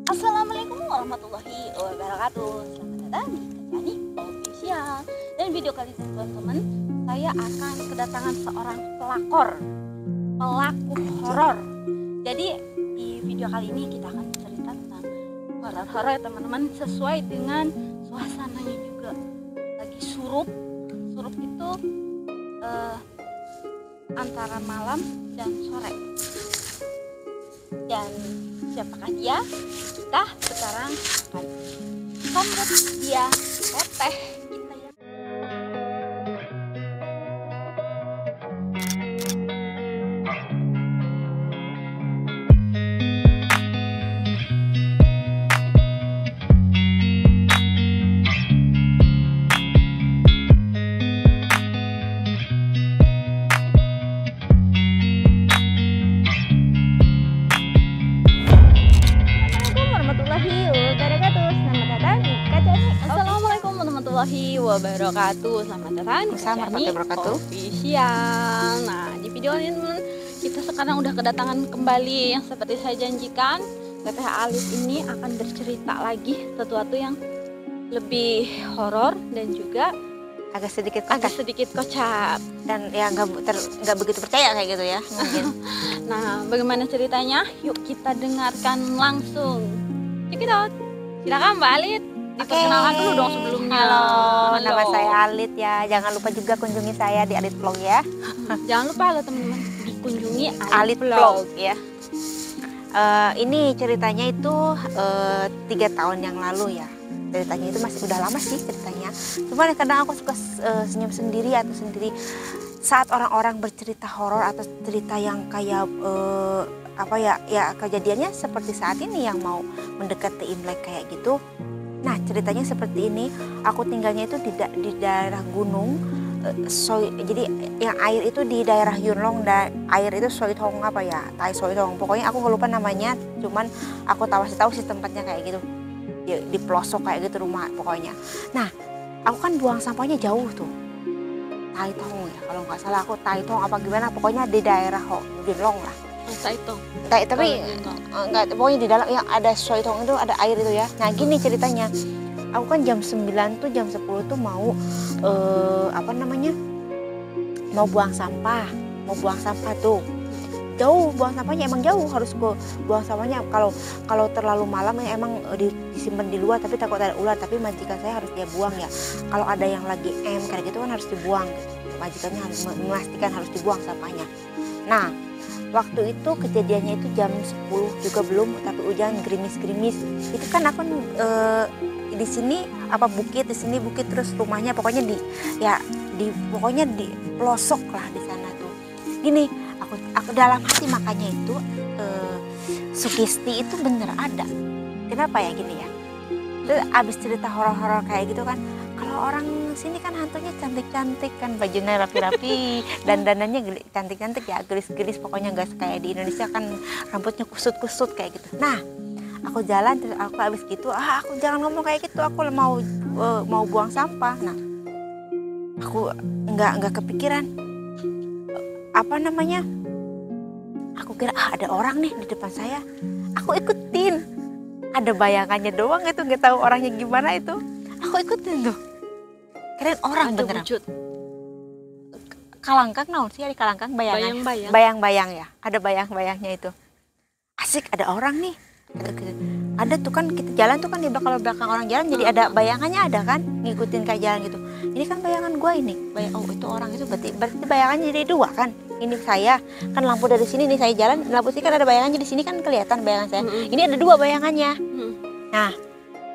Assalamualaikum warahmatullahi wabarakatuh. Selamat datang di Kacani Official. Dan video kali ini teman-teman, saya akan kedatangan seorang pelaku horor. Jadi di video kali ini kita akan cerita tentang horor-horor ya teman-teman, sesuai dengan suasananya juga. Lagi surup itu antara malam dan sore. Dan siapakah dia? Kita sekarang akan sambut dia, teteh kita ya. Assalamualaikum warahmatullahi wabarakatuh. Selamat datang di Kacani Official. Nah, di video ini teman, kita sekarang udah kedatangan kembali yang seperti saya janjikan. Teteh Alit ini akan bercerita lagi sesuatu yang lebih horor dan juga agak sedikit kocak dan ya nggak begitu percaya kayak gitu ya mungkin. Nah, bagaimana ceritanya? Yuk kita dengarkan langsung. Check it out. Silakan Mbak Alit. Diperkenalkan dulu dong sebelumnya. Halo, nama saya Alit ya. Jangan lupa juga kunjungi saya di Alit Vlog ya. Jangan lupa loh teman-teman, dikunjungi Alit Vlog ya. Ini ceritanya itu 3 tahun yang lalu ya. Ceritanya itu masih udah lama sih ceritanya. Cuman kadang aku suka senyum sendiri atau sendiri saat orang-orang bercerita horor atau cerita yang kayak kejadiannya seperti saat ini yang mau mendekati Imlek kayak gitu. Nah, ceritanya seperti ini. Aku tinggalnya itu di daerah gunung. Jadi yang air itu di daerah Yunlong, dan air itu Soithong Tai Soithong. Pokoknya aku lupa namanya, cuman aku tahu sih tempatnya kayak gitu. Di pelosok kayak gitu rumah pokoknya. Nah, aku kan buang sampahnya jauh tuh. Tai Tong ya, kalau nggak salah aku Tai Tong apa gimana, pokoknya di daerah Yunlong lah. Taitong. Tapi enggak, pokoknya di dalam yang ada Soithong itu ada air itu ya. Nah, gini ceritanya. Aku kan jam 9 tuh jam 10 tuh mau mau buang sampah tuh. Jauh buang sampahnya, emang jauh, harus gue buang sampahnya. Kalau terlalu malam ya emang disimpan di luar, tapi takut ada ular, tapi majikan saya harus dia buang ya. Kalau ada yang lagi kayak gitu kan harus dibuang. Majikannya harus memastikan harus dibuang sampahnya. Nah, waktu itu kejadiannya itu jam 10 juga belum, tapi hujan gerimis-gerimis. Itu kan aku di sini bukit, di sini bukit, terus rumahnya pokoknya di pelosok lah di sana tuh. Gini, aku dalam hati makanya itu sugesti itu bener ada. Kenapa ya gini ya? Terus abis cerita horor-horor kayak gitu kan, kalau orang sini kan hantunya cantik-cantik kan, bajunya rapi-rapi, dandanannya cantik-cantik ya, gelis-gelis, pokoknya nggak kayak di Indonesia kan rambutnya kusut-kusut kayak gitu. Nah, aku jalan terus aku abis gitu, aku jangan ngomong kayak gitu, aku mau buang sampah. Nah, aku nggak kepikiran aku kira ada orang nih di depan saya, aku ikutin, ada bayangannya doang itu, nggak tahu orangnya gimana itu, aku ikutin tuh. Keren orang beneran. Kalangkang naon sih, ada kalangkang bayang-bayang ya, ada bayang-bayangnya itu. Asik, ada orang nih. Ada tuh kan, kita jalan tuh kan di belakang orang jalan, jadi ada bayangannya, ada kan, ngikutin kayak jalan gitu. Ini kan bayangan gue ini, itu orang itu berarti bayangannya jadi 2 kan. Ini saya kan lampu dari sini nih, saya jalan lampu sini kan ada bayangannya, di sini kan kelihatan bayangan saya. Ini ada 2 bayangannya. Nah,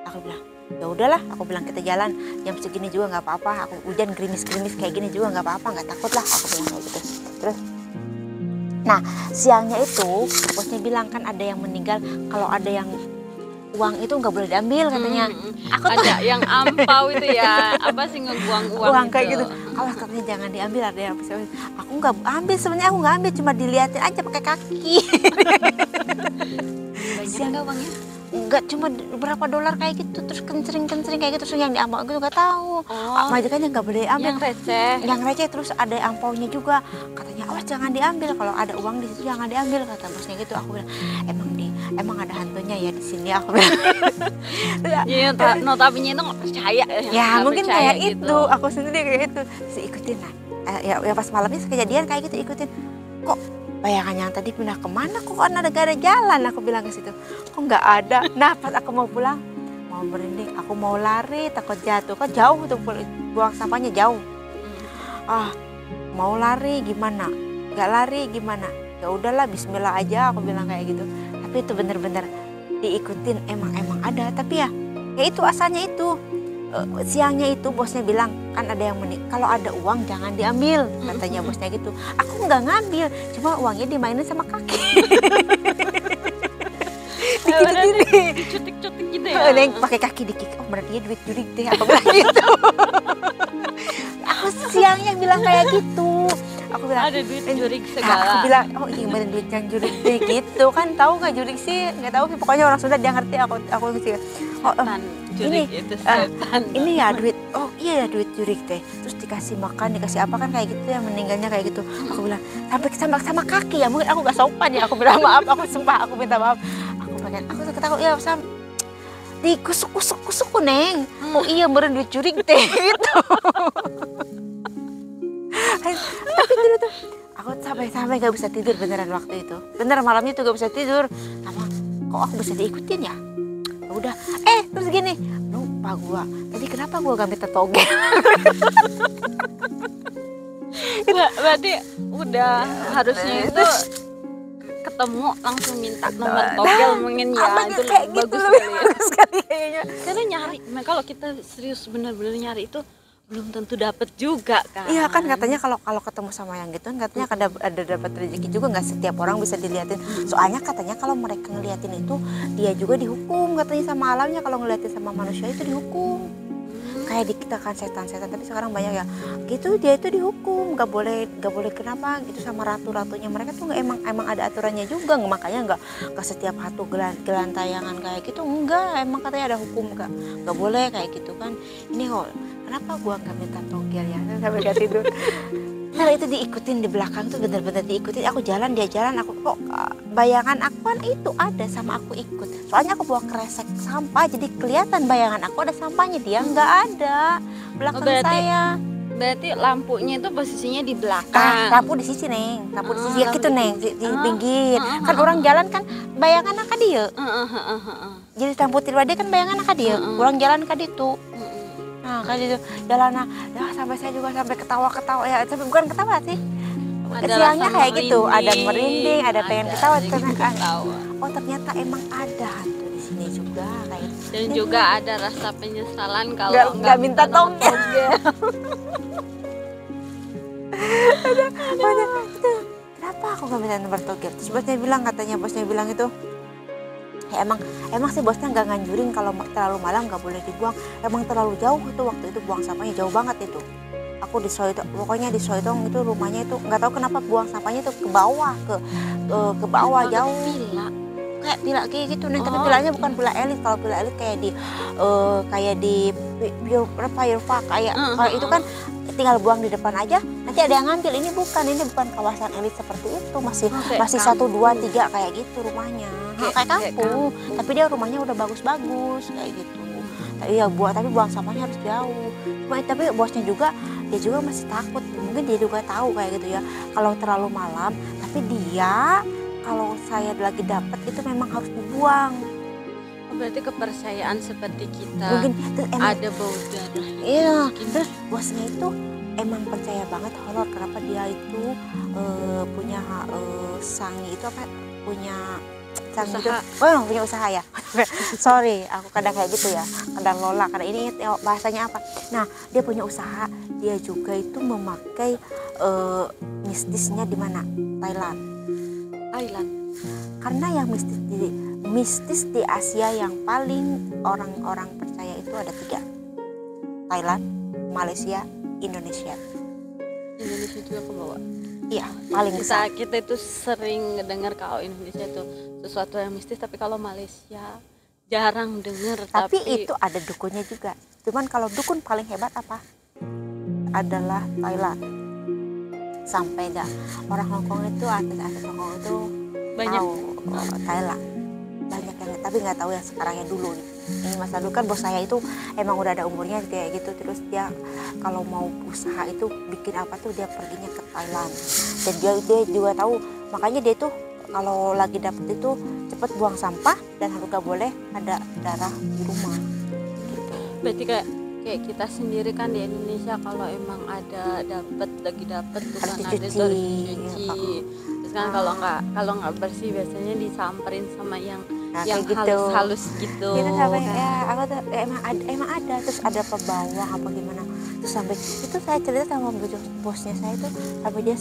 aku bilang ya udahlah, aku bilang kita jalan jam segini juga nggak apa-apa, aku hujan gerimis-gerimis kayak gini juga nggak apa-apa, nggak takut lah, aku bilang kayak gitu. Terus nah, siangnya itu bosnya bilang kan ada yang meninggal, kalau ada yang uang itu nggak boleh diambil katanya. Aku tuh ada yang ampau itu ya, apa sih, ngebuang uang kayak gitu. Awas katanya jangan diambil, ada yang aku nggak ambil, sebenarnya aku nggak ambil, cuma diliatin aja pakai kaki. Banyak nggak uangnya? Enggak, cuma berapa dolar kayak gitu, terus kencering kayak gitu, terus yang diambil aku nggak tahu. Majikannya nggak boleh ambil. Yang receh, terus ada ampaunya juga. Katanya awas jangan diambil, kalau ada uang di situ jangan diambil, kata bosnya gitu. Aku bilang emang emang ada hantunya ya di sini, aku bilang. Iya, notabene itu nggak percaya ya mungkin kayak gitu. itu, aku sendiri kayak itu, terus ikutin lah. Ya pas malamnya kejadian kayak gitu, ikutin. Kok bayangan yang tadi pindah kemana, kok ada gak ada jalan, aku bilang ke situ. Kok nggak ada. Nah pas aku mau pulang, mau merinding, aku mau lari takut jatuh, kan jauh tuh buang sampahnya jauh. Mau lari gimana, nggak lari gimana, ya udahlah bismillah aja, aku bilang kayak gitu. Tapi itu bener-bener diikutin, emang ada. Tapi ya itu asalnya itu siangnya itu bosnya bilang kan ada yang kalau ada uang jangan diambil, katanya bosnya gitu. Aku nggak ngambil, cuma uangnya dimainin sama kaki. Dicutik-cutik gitu ya. Neng pakai kaki dikik, oh berarti dia duit judi deh, aku bilang gitu. Aku siangnya bilang kayak gitu. Aku bilang ada duit jurik segala. Aku bilang oh iya bener duit yang jurik deh gitu kan, tahu nggak jurik sih, nggak tahu sih, pokoknya orang Sunda dia ngerti. Aku sih Jurik itu setan. Ini ya duit, oh iya ya duit jurik teh, terus dikasih makan dikasih apa kan kayak gitu ya, meninggalnya kayak gitu. Aku bilang sampai sama kaki ya, mungkin aku nggak sopan ya, aku bilang maaf, aku sumpah aku minta maaf. Aku takut ya Sam dikusuk Neng. Oh iya meren duit jurik teh gitu. Tapi dulu tuh aku sampai gak bisa tidur beneran waktu itu. Bener malamnya tuh gak bisa tidur. Sama kok aku bisa diikutin ya? Udah, terus gini, lupa gua. Tadi kenapa gua gak minta togel? Berarti udah harusnya itu ketemu langsung minta nomor togel mungkin ya, itu kayak bagus gitu, kali ya. bagus kali kayaknya. Karena nyari, kalau kita serius bener-bener nyari itu belum tentu dapet juga kan. Iya kan katanya kalau ketemu sama yang gitu katanya ada dapat rezeki juga, nggak setiap orang bisa diliatin. Soalnya katanya kalau mereka ngeliatin itu dia juga dihukum, katanya sama alamnya kalau ngeliatin sama manusia itu dihukum. Kayak di kita kan setan-setan, tapi sekarang banyak ya gitu, dia itu dihukum, nggak boleh kenapa gitu sama ratu-ratunya. Mereka tuh emang ada aturannya juga, makanya nggak setiap hantu gelantayangan kayak gitu, enggak, emang katanya ada hukum, nggak boleh kayak gitu kan. Ini kok kenapa gua nggak minta togel ya sampai gak tidur. Karena itu diikutin di belakang tuh, bener-bener diikutin. Aku jalan, dia jalan, aku kok bayangan aku kan itu ada sama aku ikut. Soalnya aku bawa kresek sampah, jadi kelihatan bayangan aku ada sampahnya, dia nggak ada belakang saya. Berarti lampunya itu posisinya di belakang. Lampu di sisi Neng, lampu di sisi ya gitu Neng, di pinggir. Kan orang jalan kan bayangan akad dia. Jadi lampu tiba dia kan bayangan akad dia. Orang jalan akad itu. Nah kan itu jalan, ya sampai saya juga sampai ketawa ya, tapi bukan ketawa sih, siangnya kayak gitu, ada merinding, ada pengen ketawa. Oh ternyata emang ada hantu di sini juga kayak gitu. Dan juga ada rasa penyesalan kalau nggak minta togel. Kenapa aku nggak minta nomor togel? Terus bosnya bilang itu ya emang sih bosnya nggak nganjurin kalau terlalu malam nggak boleh dibuang, emang terlalu jauh itu, waktu itu buang sampahnya jauh banget itu. Aku di Soitong, pokoknya di Soitong itu rumahnya itu nggak tahu kenapa buang sampahnya itu ke bawah ke bawah jauh. Kayak villa kayak gitu nih, tapi villanya bukan villa elit. Kalau villa elit kayak di Fire Park kayak itu kan tinggal buang di depan aja, nanti ada yang ngambil. Ini bukan kawasan elit seperti itu, masih 1, 2, 3 kayak gitu rumahnya, kayak kampung. Tapi dia rumahnya udah bagus-bagus kayak gitu. Tapi buang sampahnya harus jauh. Tapi bosnya juga, dia juga masih takut, mungkin dia juga tahu kayak gitu ya kalau terlalu malam. Tapi dia kalau saya lagi dapat itu memang harus dibuang. Berarti kepercayaan seperti kita mungkin ada bau darah. Iya, terus bosnya itu emang percaya banget horor. Kenapa dia itu punya sangi itu apa? Punya sangi itu, punya usaha ya. Sorry, aku kadang kayak gitu ya, kadang lola karena ini bahasanya apa. Nah, dia punya usaha, dia juga itu memakai mistisnya di mana? Thailand. Karena yang mistis di Asia yang paling orang-orang percaya itu ada 3. Thailand, Malaysia, Indonesia. Indonesia juga ke bawah. Iya, paling besar. Kita itu sering dengar kalau Indonesia itu sesuatu yang mistis, tapi kalau Malaysia jarang dengar. Tapi itu ada dukunnya juga. Cuman kalau dukun paling hebat apa? Adalah Thailand. Sampai dah orang Hongkong itu, artis Hongkong itu banyak tahu Thailand. tapi nggak tahu yang sekarang yang dulu gitu. Ini masa dulu kan bos saya itu emang udah ada umurnya kayak gitu, terus dia kalau mau usaha itu bikin apa tuh dia perginya ke Thailand, dan dia juga tahu, makanya dia tuh kalau lagi dapet itu cepet buang sampah dan harus gak boleh ada darah di rumah gitu. Berarti kayak kita sendiri kan di Indonesia kalau emang ada lagi dapet tuh kan ada harus dicuci. Terus kan kalau nggak bersih biasanya disamperin sama yang gitu. halus gitu. Itu sampai ya aku tuh emang ada, terus ada pembawang apa gimana. Terus sampai itu saya cerita sama bosnya saya tuh, sampai dia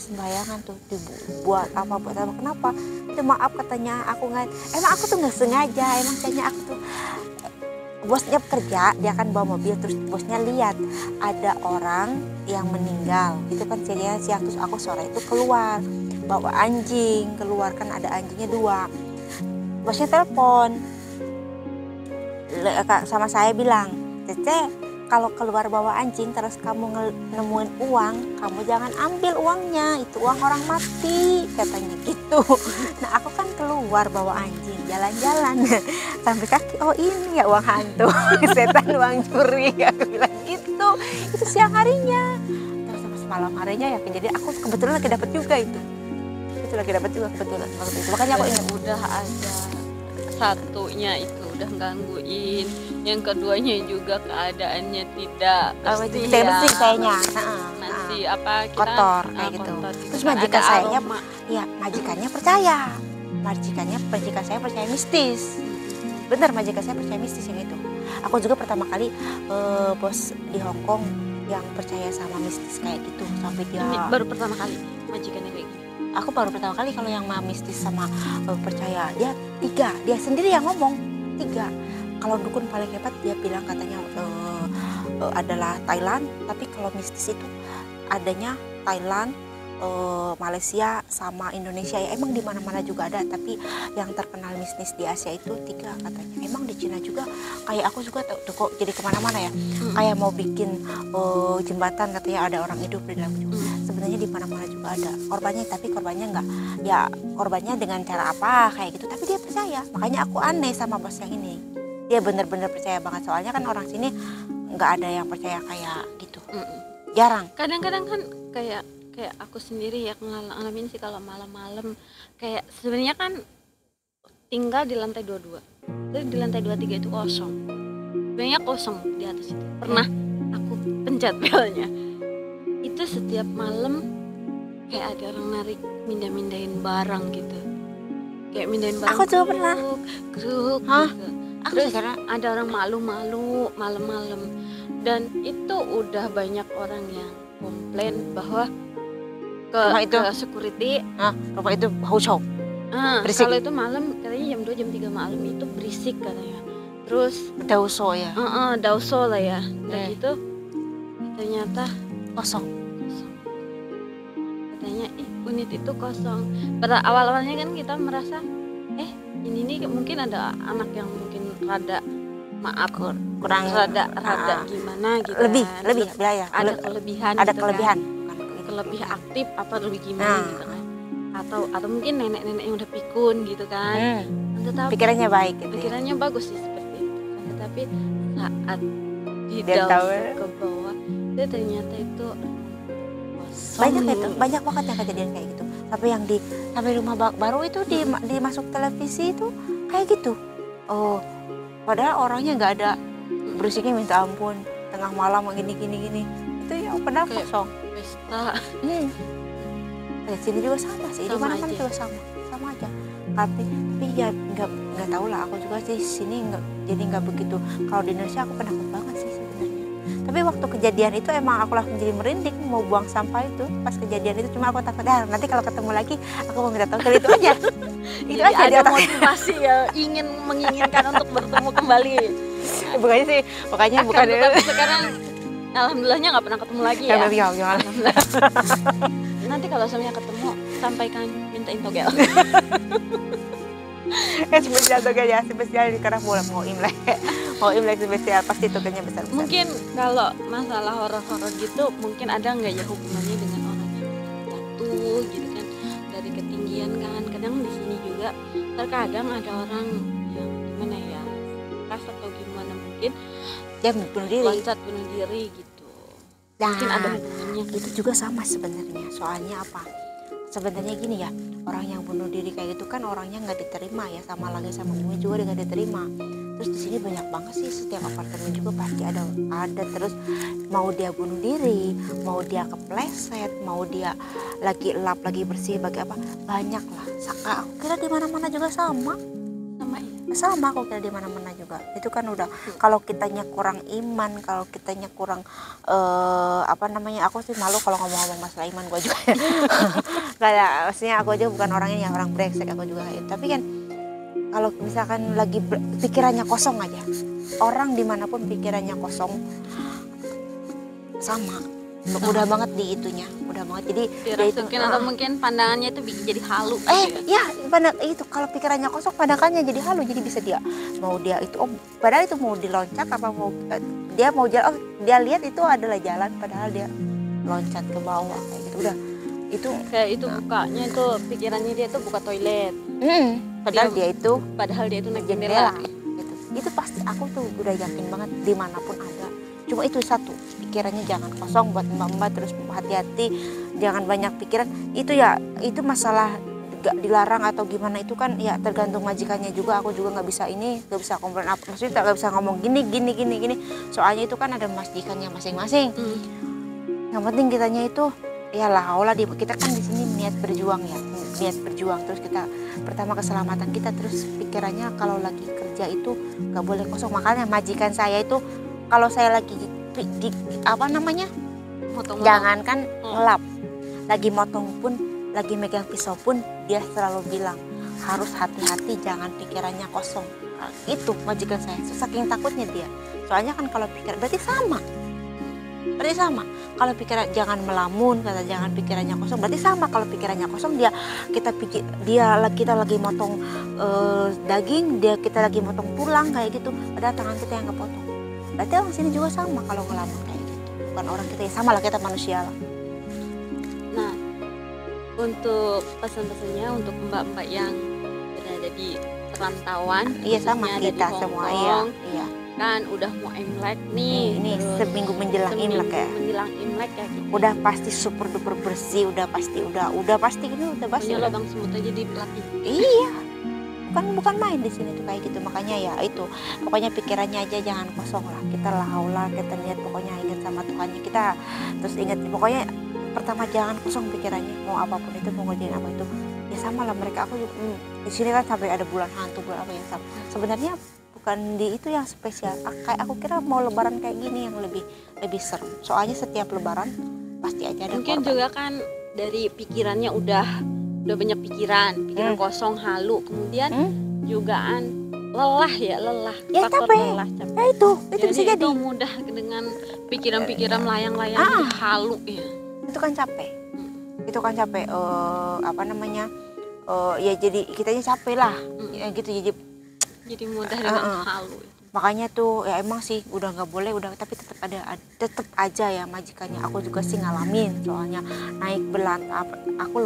sembayangan tuh dibuat apa kenapa? Itu maaf katanya aku nggak, emang aku tuh nggak sengaja, emang kayaknya aku tuh bosnya kerja, dia kan bawa mobil, terus bosnya lihat ada orang yang meninggal, itu kan siang, terus aku sore itu keluar bawa anjing, keluar kan ada anjingnya 2, bosnya telepon sama saya bilang, Cece kalau keluar bawa anjing terus kamu nemuin uang, kamu jangan ambil uangnya, itu uang orang mati, katanya gitu. Nah aku kan keluar bawa anjing, jalan-jalan sampai kaki, oh ini ya uang hantu, setan uang curi, aku bilang gitu. Itu siang harinya, terus sama malam harinya ya, jadi aku kebetulan lagi dapat juga itu kebetulan waktu itu. Makanya aku ingat udah ada satunya itu udah gangguin, yang keduanya juga keadaannya tidak bersih bersih kayaknya, masih apa kita kotor kayak gitu. Terus majikan saya, ya majikannya percaya, majikan saya percaya mistis. Bener, majikan saya percaya mistis yang itu. Aku juga pertama kali bos di Hong Kong yang percaya sama mistis kayak gitu, sampai dia baru pertama kali majikannya kayak gitu. Aku baru pertama kali kalau yang mistis sama percaya. Dia 3, dia sendiri yang ngomong 3. Kalau dukun paling hebat dia bilang katanya adalah Thailand, tapi kalau mistis itu adanya Thailand, Malaysia sama Indonesia ya. Emang di mana-mana juga ada, tapi yang terkenal mistis di Asia itu 3 katanya. Emang di Cina juga, kayak aku juga tuh kok jadi kemana-mana ya. Kayak mau bikin jembatan katanya ada orang hidup di dalam juga. Sebenarnya di mana-mana juga ada korbannya, tapi korbannya enggak ya, korbannya dengan cara apa kayak gitu, tapi dia percaya. Makanya aku aneh sama bos yang ini, dia bener-bener percaya banget, soalnya kan orang sini nggak ada yang percaya kayak gitu, jarang. Kadang-kadang kan kayak aku sendiri ya ngalamin sih kalau malam-malam, kayak sebenarnya kan tinggal di lantai 22, terus di lantai 23 itu kosong, sebenarnya kosong di atas itu. Pernah aku pencet belnya, itu setiap malam kayak ada orang narik mindahin barang gitu, kayak mindahin barang. Aku juga pernah geruk gitu. Terus ada orang malu-malu malam-malam, dan itu udah banyak orang yang komplain bahwa ke security, rumah itu haucau, berisik. Kalau itu malam katanya jam 2 jam 3 malam itu berisik katanya. Terus dauso ya, dauso lah ya. Dan itu ternyata kosong. Katanya unit itu kosong. Pada awal-awalnya kan kita merasa ini nih mungkin ada anak yang mungkin rada kurang rada gimana gitu, lebih ya, ada kelebihan lebih aktif apa lebih gimana gitu kan, atau mungkin nenek-nenek yang udah pikun gitu kan. Tetapi pikirannya baik gitu, pikirannya bagus sih seperti itu kan. Tetapi saat didalur ke bawah itu ternyata itu banyak banget yang kejadian kayak gitu. Sampai rumah baru itu dimasuk televisi itu kayak gitu. Padahal orangnya nggak ada, berisiknya minta ampun, tengah malam gini. Itu ya padahal kosong. Pesta. Di sini juga sama sih, di mana-mana juga sama aja. Tapi ya nggak tahu lah, aku juga sih sini nggak begitu. Kalau di Indonesia aku penakut banget sih sebenarnya. Tapi waktu kejadian itu emang aku langsung jadi merinding mau buang sampah itu. Pas kejadian itu cuma aku takut nanti kalau ketemu lagi aku mau minta tolong, itu aja. Itu aja ada motivasi ya, menginginkan untuk bertemu kembali. Bukannya sih, bukan. Tapi sekarang alhamdulillahnya nggak pernah ketemu lagi ya. Alhamdulillah. Nanti kalau semuanya ketemu sampaikan mintain togel. Spesial togel ya, spesial karena mau Imlek spesial, pasti togelnya besar. Mungkin kalau masalah horor-horor gitu mungkin ada nggak ya hubungannya dengan orang yang jatuh gitu kan dari ketinggian kan, kadang di sini juga juga terkadang ada orang yang gimana ya, kas atau gimana mungkin dia bunuh diri, loncat bunuh diri gitu. Nah, mungkin ada hubungannya. Itu juga sama sebenarnya. Soalnya apa? Sebenarnya gini ya, orang yang bunuh diri kayak gitu kan orangnya nggak diterima ya, sama lagi sama umumnya juga dia nggak diterima. Terus di sini banyak banget sih, setiap apartemen juga pasti ada terus mau dia bunuh diri, mau dia kepleset, mau dia lagi lap lagi bersih bagi apa, banyak lah. Aku kira di mana-mana juga sama aku kira di mana-mana juga. Itu kan udah kalau kitanya kurang iman, kalau kitanya kurang aku sih malu kalau ngomong-ngomong masalah iman gue juga. Kayak maksudnya aku aja bukan orangnya yang orang brengsek, aku juga tapi kan kalau misalkan lagi pikirannya kosong aja, orang dimanapun pikirannya kosong sama udah banget di itunya, udah banget jadi dirasukin atau mungkin pandangannya itu jadi halu itu kalau pikirannya kosong pandangannya jadi halu, jadi bisa dia mau dia itu padahal itu mau diloncat apa mau dia mau jalan, dia lihat itu adalah jalan padahal dia loncat ke bawah kayak gitu. Udah itu kayak itu bukanya itu pikirannya dia tuh buka toilet, padahal dia itu naik jendela gitu. Itu pasti aku tuh udah yakin banget dimanapun ada. Cuma itu satu, pikirannya jangan kosong buat mbak-mbak, terus hati-hati jangan banyak pikiran. Itu ya itu masalah gak dilarang atau gimana, itu kan ya tergantung majikannya juga. Aku juga nggak bisa komplain apa, maksudnya nggak bisa ngomong gini. Soalnya itu kan ada majikannya masing-masing. Yang penting kitanya itu ya lah kita kan di sini niat berjuang, terus kita pertama keselamatan kita, terus pikirannya kalau lagi kerja itu nggak boleh kosong. Makanya majikan saya itu kalau saya lagi motong-motong. Jangankan ngelap, lagi motong pun, lagi megang pisau pun, dia selalu bilang harus hati-hati, jangan pikirannya kosong. Nah, itu majikan saya, saking takutnya dia. Soalnya kan kalau pikir berarti sama. Kalau pikiran jangan melamun, kata jangan pikirannya kosong, berarti sama. Kalau pikirannya kosong kita lagi motong daging, kita lagi motong tulang kayak gitu, ada tangan kita yang kepotong. Berarti orang sini juga sama kalau ngelamun kayak gitu. Bukan orang kita ya, sama lah kita manusia lah. Nah, untuk pesan-pesannya untuk mbak-mbak yang berada di perantauan, iya sama kita semua, iya. Kan udah mau Imlek nih. Ini seminggu menjelang Imlek ya. Ya gitu. Udah pasti super duper bersih, udah pasti ini udah pasti. Punya lubang semut aja di pelatih. Iya. Bukan main di sini tuh kayak gitu. Makanya ya itu, pokoknya pikirannya aja jangan kosong lah. Kita kita niat pokoknya ingat sama Tuhannya kita. Terus ingat pokoknya pertama jangan kosong pikirannya. Mau apapun itu, mau ngerjain apa itu. Ya sama lah mereka, aku juga di sini kan sampai ada bulan hantu, bulan apa yang sama. Sebenarnya bukan di itu yang spesial. Kayak aku kira mau lebaran kayak gini yang lebih seru. Soalnya setiap lebaran pasti aja ada mungkin korban. Juga kan dari pikirannya udah banyak pikiran kosong, halu, kemudian jugaan lelah. Ya capek. Ya itu bisa jadi. Itu mudah dengan pikiran-pikiran melayang-layang halu ya. Itu kan capek. Ya jadi kitanya capek lah. Ya gitu jadi mudah dengan halu. Makanya tuh ya emang sih udah nggak boleh, tapi tetap aja ya majikannya. Aku juga sih ngalamin, soalnya naik aku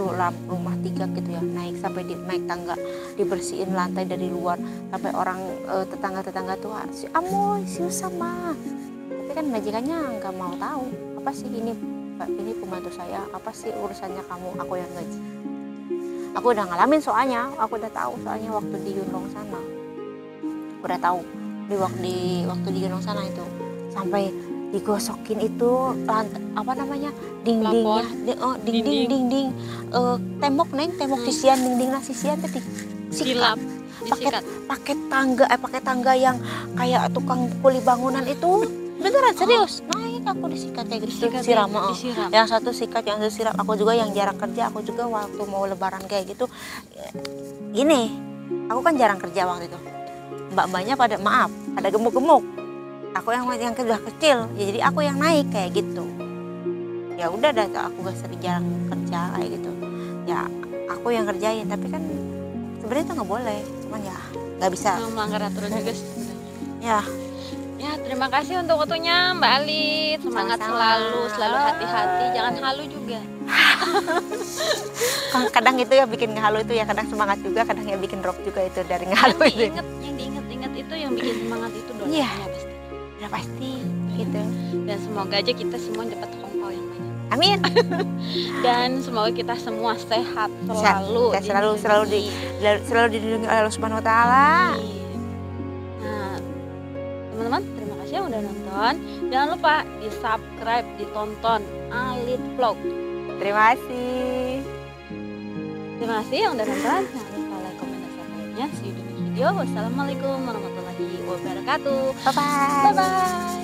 rumah 3 gitu ya, naik sampai naik tangga dibersihin lantai dari luar, sampai orang tetangga tuh si Amoy si sama, tapi kan majikannya nggak mau tahu apa sih ini pembantu saya, apa sih urusannya kamu, aku yang gaji. Aku udah ngalamin soalnya, aku udah tahu soalnya waktu di Yunlong sana, udah tahu di waktu di Gunung sana itu sampai digosokin itu dindingnya, dinding tembok sisian, dinding sisian tadi sikat pakai tangga yang kayak tukang kuli bangunan itu, beneran serius naik aku disikat kayak gitu, disiram. Yang satu sikat, yang satu siram. Aku juga yang jarang kerja, aku juga waktu mau lebaran kayak gitu gini, aku kan jarang kerja waktu itu. Mbak-mbaknya pada gemuk-gemuk, aku yang udah kecil ya, jadi aku yang naik kayak gitu. Ya udah dah, aku gak sering jarang kerja kayak gitu ya, aku yang kerjain. Tapi kan sebenarnya itu nggak boleh, cuman ya nggak bisa melanggar aturan juga ya. Terima kasih untuk waktunya Mbak Ali, semangat. Sama-sama. selalu hati-hati, jangan halu juga. Kadang itu ya bikin ngehalu itu ya, kadang semangat juga, kadang ya bikin drop juga itu dari ngehalu itu. Yang diinget-inget itu yang bikin semangat itu doanya Iya. pasti. Udah pasti gitu. Dan semoga aja kita semua dapat hongkau yang banyak. Amin. Dan semoga kita semua sehat selalu. Selalu dilindungi oleh Allah Subhanahu wa taala. Nah, teman-teman, terima kasih yang udah nonton. Jangan lupa di-subscribe, ditonton Alit Vlog. Terima kasih. Terima kasih yang udah nonton. Jangan lupa like, comment, dan subscribe-nya. See you di next video. Wassalamualaikum warahmatullahi wabarakatuh. Bye-bye. Bye-bye.